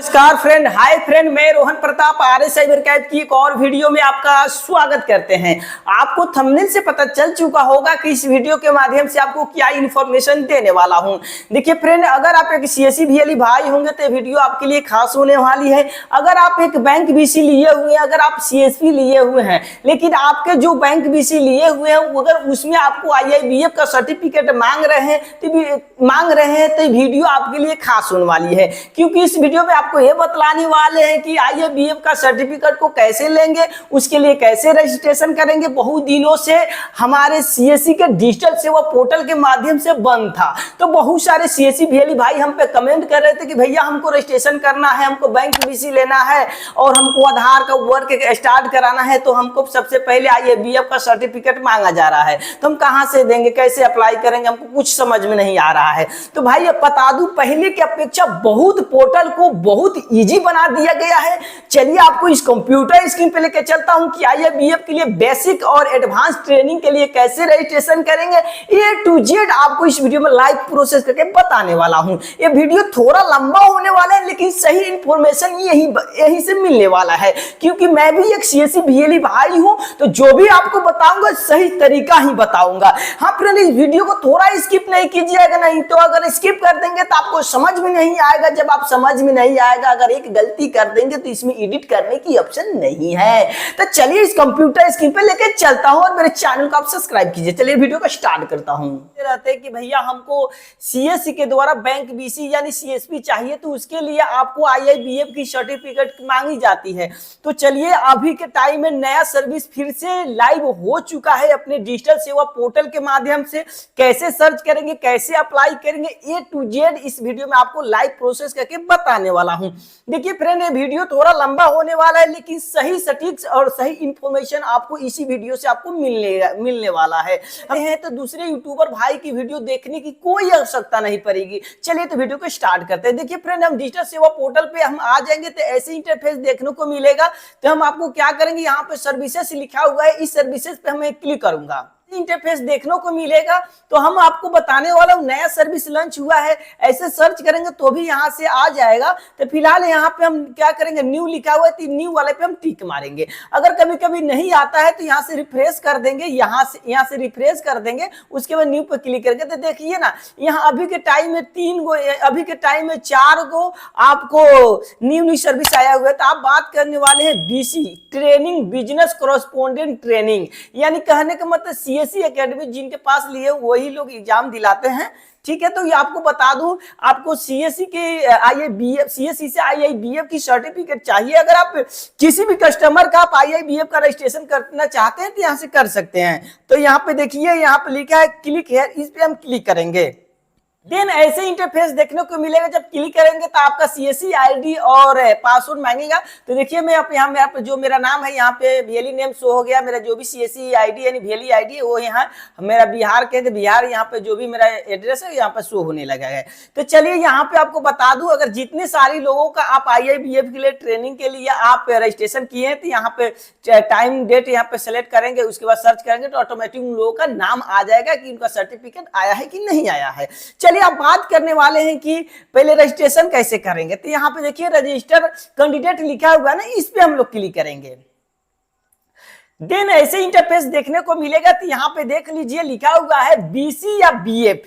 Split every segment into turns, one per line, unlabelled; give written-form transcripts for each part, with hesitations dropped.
नमस्कार friend, hi friend, मैं Rohan Pratap RS cyber Kaif की एक और वीडियो में आपका स्वागत करते हैं। आपको थंबनेल से पता चल चुका होगा कि इस वीडियो के माध्यम से आपको क्या इन्फॉर्मेशन देने वाला हूं। देखिए फ्रेंड, अगर आप एक सीएससी बीएलई भाई होंगे तो वीडियो आपके लिए खास होने वाली है। अगर आप एक बैंक बीसी लिए हुए हैं, अगर आप सीएसपी लिए हुए हैं, लेकिन आपके जो बैंक बीसी लिए हुए हैं अगर उसमें आपको आईआईबीएफ का सर्टिफिकेट मांग रहे हैं तो वीडियो आपके लिए खास होने वाली है, क्योंकि इस वीडियो में आपको ये बतलाने वाले हैं कि आईआईबीएफ का सर्टिफिकेट को कैसे लेंगे, उसके लिए कैसे रजिस्ट्रेशन करेंगे। बहुत दिनों से हमारे सीएससी के डिजिटल सेवा पोर्टल के माध्यम से बंद था, तो बहुत सारे सीएससी बीएलई भाई हम पे कमेंट कर रहे थे कि भैया हमको रजिस्ट्रेशन करना है, हमको बैंक बीसी लेना है और हमको आधार का वर्क स्टार्ट कराना है, तो हमको सबसे पहले आईआईबीएफ का सर्टिफिकेट मांगा जा रहा है। तो हम कहां से देंगे, कैसे अप्लाई करेंगे, हमको कुछ समझ में नहीं आ रहा है। तो भाई अब बता दूं, पहले की अपेक्षा बहुत पोर्टल को बहुत इजी बना दिया गया है। चलिए आपको इस कंप्यूटर स्क्रीन पे लेकर चलता हूं कि आईआईबीएफ के लिए बेसिक और एडवांस ट्रेनिंग के लिए कैसे रजिस्ट्रेशन करेंगे। ए टू जेड आपको इस वीडियो में लाइव प्रोसेस करके बताने वाला हूं। ये वीडियो थोड़ा लंबा होने वाला है, लेकिन सही इंफॉर्मेशन यही से मिलने वाला है, क्योंकि मैं भी एक सीएससी बीएलई भाई हूं, तो जो भी आपको बताऊंगा सही तरीका ही बताऊंगा। हाँ फ्रेंड, इस वीडियो को थोड़ा स्किप नहीं कीजिएगा, नहीं तो अगर स्किप कर देंगे तो आपको समझ में नहीं आएगा। जब आप समझ में नहीं आएगा, अगर एक गलती कर देंगे तो इसमें एडिट करने की ऑप्शन नहीं है। तो चलिए इस कंप्यूटर स्क्रीन पे लेके चलता हूं और मेरे चैनल को आप सब्सक्राइब कीजिए। चलिए वीडियो को स्टार्ट करता हूं। रहते हैं कि भैया हमको सीएससी के द्वारा बैंक बीसी यानी सीएसपी चाहिए, तो उसके लिए आपको आईआईबीएफ की सर्टिफिकेट मांगी जाती है। तो चलिए अभी के टाइम में नया सर्विस फिर से लाइव हो चुका है अपने डिजिटल सेवा पोर्टल के माध्यम से। कैसे सर्च करेंगे, कैसे अप्लाई करेंगे, ए टू जेड इस वीडियो में आपको लाइव प्रोसेस करके बताने वाला हूं। देखिए फ्रेंड, ये वीडियो थोड़ा लंबा होने वाला है, लेकिन सही सटीक और सही इंफॉर्मेशन आपको इसी वीडियो से आपको मिलने वाला है। तो दूसरे यूट्यूबर भाई की वीडियो देखने की कोई आवश्यकता नहीं पड़ेगी। चलिए तो वीडियो को स्टार्ट करते हैं। देखिए फ्रेंड, हम डिजिटल सेवा पोर्टल पे हम आ जाएंगे तो ऐसे इंटरफेस देखने को मिलेगा। तो हम आपको क्या करेंगे, यहाँ पे सर्विसेज लिखा हुआ है, इस सर्विसेज पे हम क्लिक करूंगा। इंटरफेस देखने को मिलेगा, तो हम आपको बताने वाला हूं नया सर्विस लॉन्च हुआ है। ऐसे सर्च करेंगे तो भी यहां से आ जाएगा। तो फिलहाल यहाँ पे हम क्या करेंगे, न्यू लिखा हुआ है तो न्यू वाले पे हम टिक मारेंगे। अगर कभी कभी नहीं आता है तो यहाँ से रिफ्रेश कर देंगे, यहाँ से रिफ्रेश कर देंगे, उसके बाद न्यू पे क्लिक करेंगे। तो देखिए ना, यहाँ अभी के टाइम में 3 गो, अभी के टाइम में 4 गो आपको न्यू सर्विस आया हुआ है। तो आप बात करने वाले हैं BC training, business correspondent training, यानी कहने का मतलब सीएससी एकेडमी जिनके पास लिए वही लोग एग्जाम दिलाते हैं। ठीक है, तो ये आपको बता दूं, आपको सीएससी के आईआईबीएफ, सीएससी से आईआईबीएफ की सर्टिफिकेट चाहिए। अगर आप किसी भी कस्टमर का आप आईआईबीएफ का रजिस्ट्रेशन करना चाहते हैं तो यहाँ से कर सकते हैं। तो यहाँ पे देखिए, यहाँ पे लिखा है क्लिक है, इस पे हम क्लिक करेंगे। देन ऐसे इंटरफेस देखने को मिलेगा। जब क्लिक करेंगे तो आपका सीएससी आईडी और पासवर्ड मांगेगा। तो देखिए मैं यहाँ पे जो मेरा नाम है, यहाँ पे बीएलई नेम शो हो गया। मेरा जो भी सीएससी आईडी यानी बीएलई आईडी है वो यहाँ मेरा बिहार के बिहार, यहाँ पे जो भी मेरा एड्रेस है यहाँ पे शो होने लगा है। तो चलिए यहाँ पे आपको बता दूं, अगर जितने सारे लोगों का आप आईआईबीएफ के लिए ट्रेनिंग के लिए आप रजिस्ट्रेशन किए हैं, तो यहाँ पे टाइम डेट यहाँ पे सेलेक्ट करेंगे, उसके बाद सर्च करेंगे तो ऑटोमेटिक उन लोगों का नाम आ जाएगा कि उनका सर्टिफिकेट आया है कि नहीं आया है। चलिए आप बात करने वाले हैं कि पहले रजिस्ट्रेशन कैसे करेंगे। तो यहाँ पे देखिए रजिस्टर कैंडिडेट लिखा हुआ है ना, इस पे हम लोग क्लिक करेंगे। देन ऐसे इंटरफेस देखने को मिलेगा। तो यहाँ पे देख लीजिए लिखा हुआ है बीसी या बीएफ,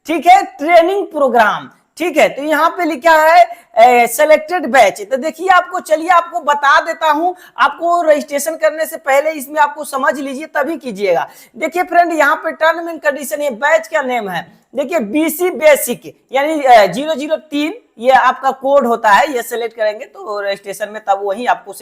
ठीक है, ट्रेनिंग प्रोग्राम। ठीक है, तो यहाँ पे लिखा है सेलेक्टेड बैच। तो देखिए आपको, चलिए आपको बता देता हूं, आपको रजिस्ट्रेशन करने से पहले इसमें आपको समझ लीजिए तभी कीजिएगा। देखिए फ्रेंड, यहाँ पे टर्म एंड कंडीशन, ये बैच का नेम है। देखिए बीसी बेसिक यानी 003 ये आपका कोड होता है। ये सेलेक्ट करेंगे तो रजिस्ट्रेशन में तब वही आपको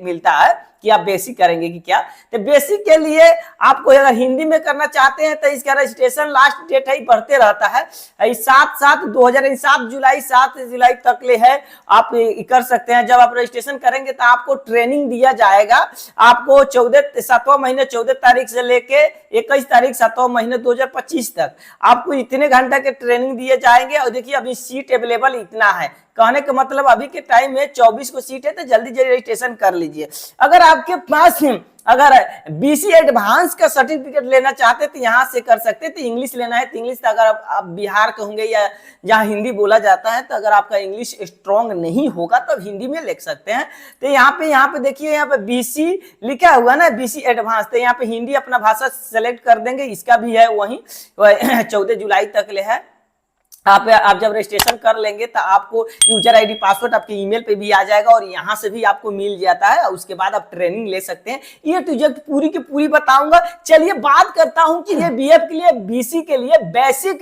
मिलता है कि आप बेसिक करेंगे कि क्या। तो बेसिक के लिए आपको अगर हिंदी में करना चाहते हैं तो इसका रजिस्ट्रेशन लास्ट डेट है बढ़ते रहता है, 7 जुलाई तक ले है, आप कर सकते हैं। जब आप रजिस्ट्रेशन करेंगे तो आपको ट्रेनिंग दिया जाएगा। आपको 7वां महीने 14 तारीख से लेके 21 तारीख 7वां महीने 2025 तक आपको इतने घंटे के ट्रेनिंग दिए जाएंगे। और देखिए अभी सीट अवेलेबल इतना है, कहने का मतलब अभी के टाइम में 24 को सीट है, तो जल्दी जल्दी रजिस्ट्रेशन कर लीजिए। अगर आपके पास अगर बीसी एडवांस का सर्टिफिकेट लेना चाहते तो यहाँ से कर सकते थे। इंग्लिश लेना है तो इंग्लिश, तो अगर आप बिहार के होंगे या जहाँ हिंदी बोला जाता है, तो अगर आपका इंग्लिश स्ट्रांग नहीं होगा तो हिंदी में लिख सकते हैं। तो यहाँ पे देखिए, यहाँ पे बीसी लिखा हुआ ना, बीसी एडवांस, तो यहाँ पे हिंदी अपना भाषा सेलेक्ट कर देंगे। इसका भी है वही 14 जुलाई तक ले है। आप जब रजिस्ट्रेशन कर लेंगे तो आपको यूजर आईडी पासवर्ड आपके ईमेल पे भी आ जाएगा और यहाँ से भी आपको मिल जाता है। उसके बाद आप ट्रेनिंग ले सकते हैं। ये टू जेड पूरी की पूरी बताऊंगा। चलिए बात करता हूं कि ये बीएफ के लिए, बीसी के लिए, बेसिक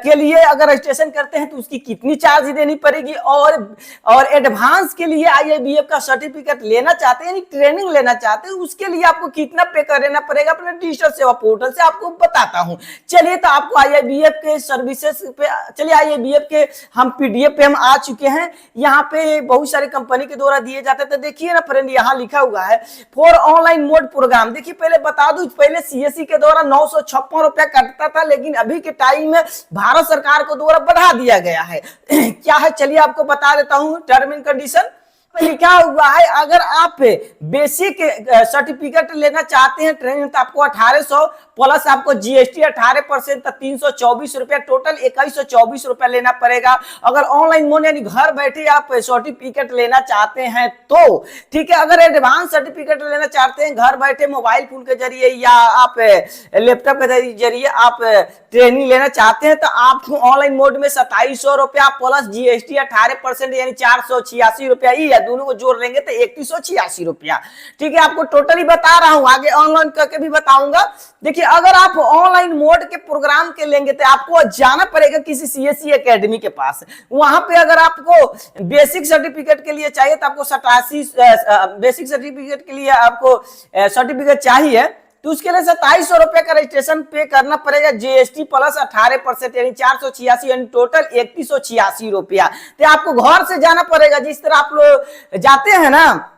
के लिए अगर रजिस्ट्रेशन करते हैं तो उसकी कितनी चार्ज देनी पड़ेगी, और एडवांस के लिए आईआईबीएफ का सर्टिफिकेट लेना चाहते हैं, यानी ट्रेनिंग लेना चाहते हैं, उसके लिए आपको कितना पे करना पड़ेगा अपने डिजिटल सेवा पोर्टल से आपको बताता हूं। चलिए, तो आपको आईआईबीएफ के सर्विसेज पे, चलिए आईआईबीएफ के हम पीडीएफ पे हम आ चुके हैं। यहाँ पे बहुत सारे कंपनी के द्वारा दिए जाते हैं। तो देखिए ना फ्रेंड, यहाँ लिखा हुआ है फॉर ऑनलाइन मोड प्रोग्राम। देखिए पहले बता दूं, पहले सीएससी के द्वारा 956 रुपया कटता था, लेकिन अभी के टाइम में भारत सरकार को द्वारा बढ़ा दिया गया है। क्या है चलिए आपको बता देता हूँ टर्म एंड कंडीशन। लिखा हुआ है अगर आप बेसिक सर्टिफिकेट लेना चाहते हैं ट्रेनिंग, तो आपको 1800 प्लस आपको जीएसटी 18% तक 324 रुपया, टोटल 2124 रुपया लेना पड़ेगा। अगर ऑनलाइन मोड यानी घर बैठे आप सर्टिफिकेट लेना चाहते हैं तो ठीक है। अगर एडवांस सर्टिफिकेट लेना चाहते हैं घर बैठे मोबाइल फोन के जरिए या आप लैपटॉप के जरिए आप ट्रेनिंग लेना चाहते हैं, तो आपको ऑनलाइन मोड में 2700 रुपया प्लस जीएसटी 18% यानी 486 रुपया ही है। दोनों को जोड़ लेंगे तो 3186 रुपया। ठीक है, आपको टोटली बता रहा हूं, आगे ऑनलाइन करके भी बताऊंगा। देखिए अगर आप ऑनलाइन मोड के प्रोग्राम के लेंगे तो आपको जाना पड़ेगा किसी सीएससी एकेडमी के पास। वहां पे अगर आपको बेसिक सर्टिफिकेट के लिए चाहिए तो आपको 87 बेसिक सर्टिफिकेट के लिए आपको सर्टिफिकेट चाहिए, तो उसके लिए 2700 रुपए का रजिस्ट्रेशन पे करना पड़ेगा। जीएसटी प्लस 18% यानी 486 यानी टोटल 3186 रुपया। तो आपको घर से जाना पड़ेगा, जिस तरह आप लोग जाते हैं ना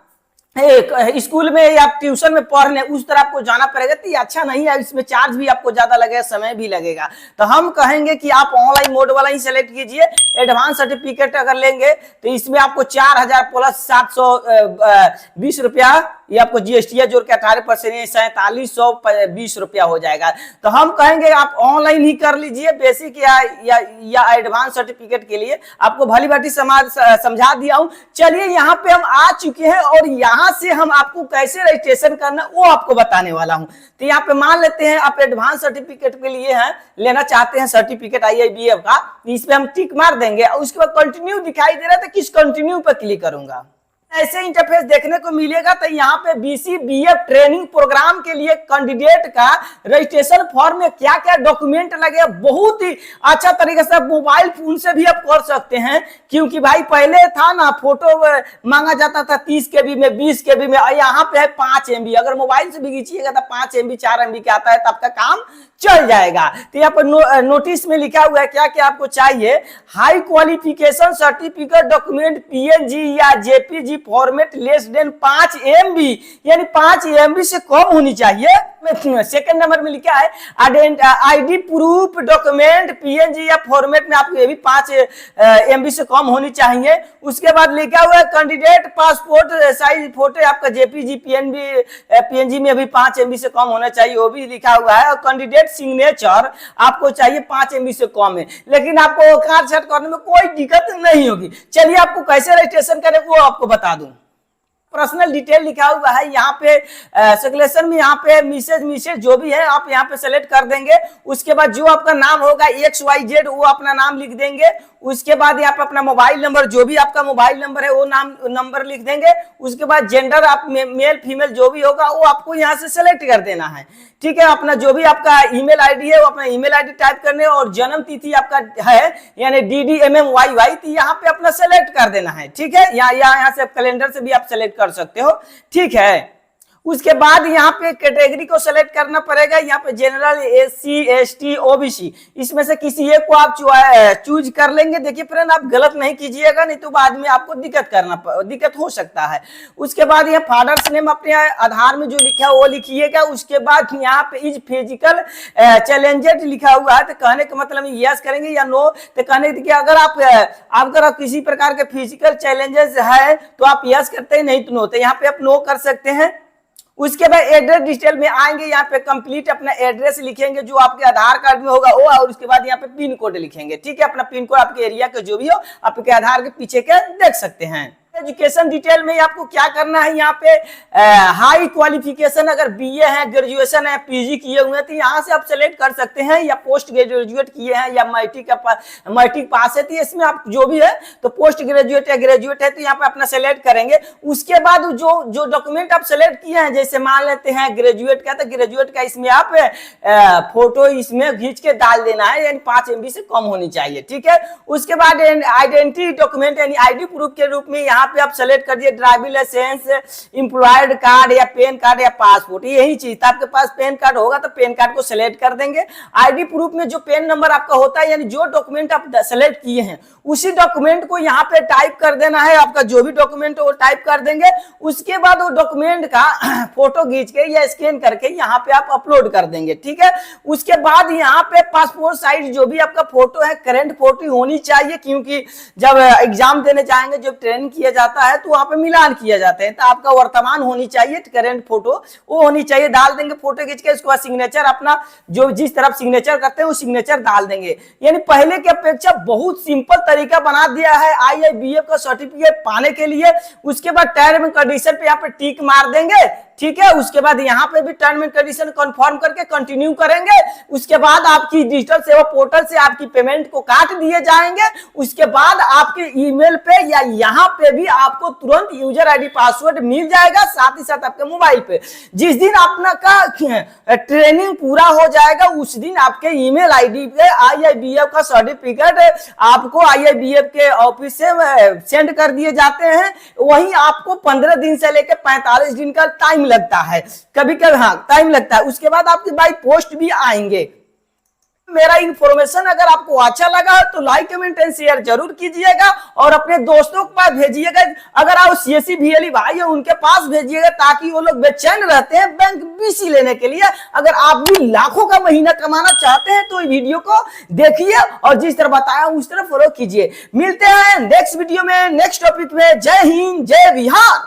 एक स्कूल में या ट्यूशन में पढ़ने, उस तरह आपको जाना पड़ेगा। तो ये अच्छा नहीं है, इसमें चार्ज भी आपको ज्यादा लगेगा, समय भी लगेगा। तो हम कहेंगे कि आप ऑनलाइन मोड वाला ही सेलेक्ट कीजिए। एडवांस सर्टिफिकेट अगर लेंगे तो इसमें आपको 4000 प्लस 720 रुपया, ये आपको जीएसटी जोड़ के 18% 4720 रुपया हो जाएगा। तो हम कहेंगे आप ऑनलाइन ही कर लीजिए बेसिक या एडवांस सर्टिफिकेट के लिए। आपको भली भांति समझा दिया हूं। चलिए यहाँ पे हम आ चुके हैं और यहाँ से हम आपको कैसे रजिस्ट्रेशन करना वो आपको बताने वाला हूं। तो यहाँ पे मान लेते हैं आप एडवांस सर्टिफिकेट के लिए हैं, लेना चाहते हैं सर्टिफिकेट आईआईबीएफ का, इस पे हम टिक मार देंगे और उसके बाद कंटिन्यू दिखाई दे रहा है, तो किस कंटिन्यू पर क्लिक करूंगा। ऐसे इंटरफेस देखने को मिलेगा। तो यहाँ पे बीसी बीएफ ट्रेनिंग प्रोग्राम के लिए कैंडिडेट का रजिस्ट्रेशन फॉर्म में क्या क्या डॉक्यूमेंट लगे, बहुत ही अच्छा तरीके से मोबाइल फोन से भी आप कर सकते हैं। क्योंकि भाई पहले था ना फोटो मांगा जाता था 30 केबी में, 20 केबी में, और यहाँ पे है 5 MB। अगर मोबाइल से भी खींचिएगा तो 5 MB 4 MB का आता है, तब तक काम चल जाएगा। तो यहाँ पर नोटिस में लिखा हुआ है क्या क्या आपको चाहिए। High qualification certificate document PNG या JPG format less than 5 MB, यानी 5 MB से कम होनी चाहिए। सेकंड नंबर में लिखा है आईडी प्रूफ डॉक्यूमेंट पीएनजी या फॉर्मेट में आपको ये भी 5 MB से कम होनी चाहिए। उसके बाद लिखा हुआ है कैंडिडेट पासपोर्ट साइज फोटो आपका जेपीजी पीएनजी में भी 5 MB से कम होना चाहिए, वो भी लिखा हुआ है। और कैंडिडेट सिग्नेचर आपको चाहिए 5 MB से कम है, लेकिन आपको कार्ड सेट करने में कोई दिक्कत नहीं होगी। चलिए आपको कैसे रजिस्ट्रेशन करें वो आपको बता दूं। पर्सनल डिटेल लिखा हुआ है यहाँ पे सिलेक्शन में, यहाँ पे मिसेज जो भी है आप यहाँ पे सेलेक्ट कर देंगे। उसके बाद जो आपका नाम होगा XYZ वो अपना नाम लिख देंगे। उसके बाद यहाँ पे अपना मोबाइल नंबर, जो भी आपका मोबाइल नंबर है वो नंबर लिख देंगे। उसके बाद जेंडर आप मेल फीमेल जो भी होगा वो आपको यहाँ से सेलेक्ट कर देना है। ठीक है, अपना जो भी आपका ईमेल आईडी है वो अपना ईमेल आईडी टाइप करने, और जन्म तिथि आपका है यानी DDMMYY, तो यहाँ पे अपना सेलेक्ट कर देना है। ठीक है, यहाँ से कैलेंडर से भी आप सेलेक्ट कर सकते हो। ठीक है, उसके बाद यहाँ पे कैटेगरी को सेलेक्ट करना पड़ेगा। यहाँ पे जनरल, SC ST OBC इसमें से किसी एक को आप चूज कर लेंगे। देखिए फ्रेंड, आप गलत नहीं कीजिएगा, नहीं तो बाद में आपको दिक्कत हो सकता है। उसके बाद यहाँ फादर्स नेम अपने आधार में जो लिखा है वो लिखिएगा। उसके बाद यहाँ पे इज फिजिकल चैलेंजेड लिखा हुआ है, तो कहने का मतलब यस करेंगे या नो। तो कहने कि अगर किसी प्रकार के फिजिकल चैलेंजेस है तो आप यस करते हैं, नहीं तो नो। तो यहाँ पे आप नो कर सकते हैं। उसके बाद एड्रेस डिटेल में आएंगे, यहाँ पे कंप्लीट अपना एड्रेस लिखेंगे जो आपके आधार कार्ड में होगा वो, और उसके बाद यहाँ पे पिन कोड लिखेंगे। ठीक है, अपना पिन कोड आपके एरिया के जो भी हो आपके आधार के पीछे के देख सकते हैं। एजुकेशन डिटेल में आपको क्या करना है, यहाँ पे हाई क्वालिफिकेशन अगर बीए है, ग्रेजुएशन है, पीजी किए हुए हैं तो यहाँ से आप सेलेक्ट कर सकते हैं, या पोस्ट ग्रेजुएट किए हैं या मैट्रिक पास है तो इसमें आप जो भी है तो पोस्ट ग्रेजुएट या ग्रेजुएट है तो यहाँ पे अपना सेलेक्ट करेंगे। उसके बाद जो डॉक्यूमेंट आप सेलेक्ट किए हैं, जैसे मान लेते हैं ग्रेजुएट का, तो ग्रेजुएट का इसमें आप फोटो इसमें खींच के डाल देना है, यानी 5 MB से कम होनी चाहिए। ठीक है, उसके बाद आइडेंटिटी डॉक्यूमेंट यानी आईडी प्रूफ के रूप में यहाँ पे आप सेलेक्ट कर दिए ड्राइविंग लाइसेंस, एम्प्लॉयड कार्ड या पैन कार्ड या पासपोर्ट, यही चीज था। आपके पास पैन कार्ड होगा तो पैन कार्ड को सेलेक्ट कर देंगे। आईडी प्रूफ में जो पैन नंबर आपका होता है, यानी जो डॉक्यूमेंट आप सेलेक्ट किए हैं उसी डॉक्यूमेंट को यहाँ पे टाइप कर देना है, आपका जो भी डॉक्यूमेंट है वो टाइप कर देंगे। उसके बाद वो डॉक्यूमेंट का फोटो खींच के या स्कैन करके यहाँ पे आप अपलोड कर देंगे। ठीक है, उसके बाद यहाँ पे पासपोर्ट साइज जो भी आपका फोटो है करंट फोटो होनी चाहिए, क्योंकि जब एग्जाम देने जाएंगे, जब ट्रेनिंग किया जाता है तो वहां पे मिलान किया जाता है, तो आपका वर्तमान होनी चाहिए करंट फोटो वो होनी चाहिए, डाल देंगे फोटो खींच के। उसके बाद सिग्नेचर अपना जो जिस तरफ सिग्नेचर करते हैं वो सिग्नेचर डाल देंगे। यानी पहले की अपेक्षा बहुत सिंपल तरीका बना दिया है IIBF का सर्टिफिकेट पाने के लिए। उसके बाद टर्म एंड कंडीशन पे यहाँ पे टिक मार देंगे। ठीक है, उसके बाद यहाँ पे भी टर्म एंड कंडीशन कंफर्म करके कंटिन्यू करेंगे। उसके बाद आपकी डिजिटल सेवा पोर्टल से आपकी पेमेंट को काट दिए जाएंगे। उसके बाद आपके ईमेल पे या यहाँ पे भी आपको तुरंत यूजर आईडी पासवर्ड मिल जाएगा, साथ ही साथ आपके मोबाइल पे। जिस दिन अपना का ट्रेनिंग पूरा हो जाएगा उस दिन आपके ईमेल आईडी पे IIBF का सर्टिफिकेट आपको IIBF के ऑफिस से सेंड कर दिए जाते हैं। वहीं आपको 15 दिन से लेकर 45 दिन का टाइम लगता है, कभी कभी हाँ टाइम लगता है। उसके बाद आपके बाई पोस्ट भी आएंगे। मेरा इन्फॉर्मेशन अगर आपको अच्छा लगा तो लाइक कमेंट एंड शेयर जरूर कीजिएगा और अपने दोस्तों के पास भेजिएगा। अगर आप CSE VLE भाई है उनके पास भेजिएगा, ताकि वो लोग बेचैन रहते हैं बैंक BC लेने के लिए। अगर आप भी लाखों का महीना कमाना चाहते हैं तो वीडियो को देखिए और जिस तरह बताया उस तरह फॉलो कीजिए। मिलते हैं नेक्स्ट वीडियो में, नेक्स्ट टॉपिक में। जय हिंद, जय बिहार।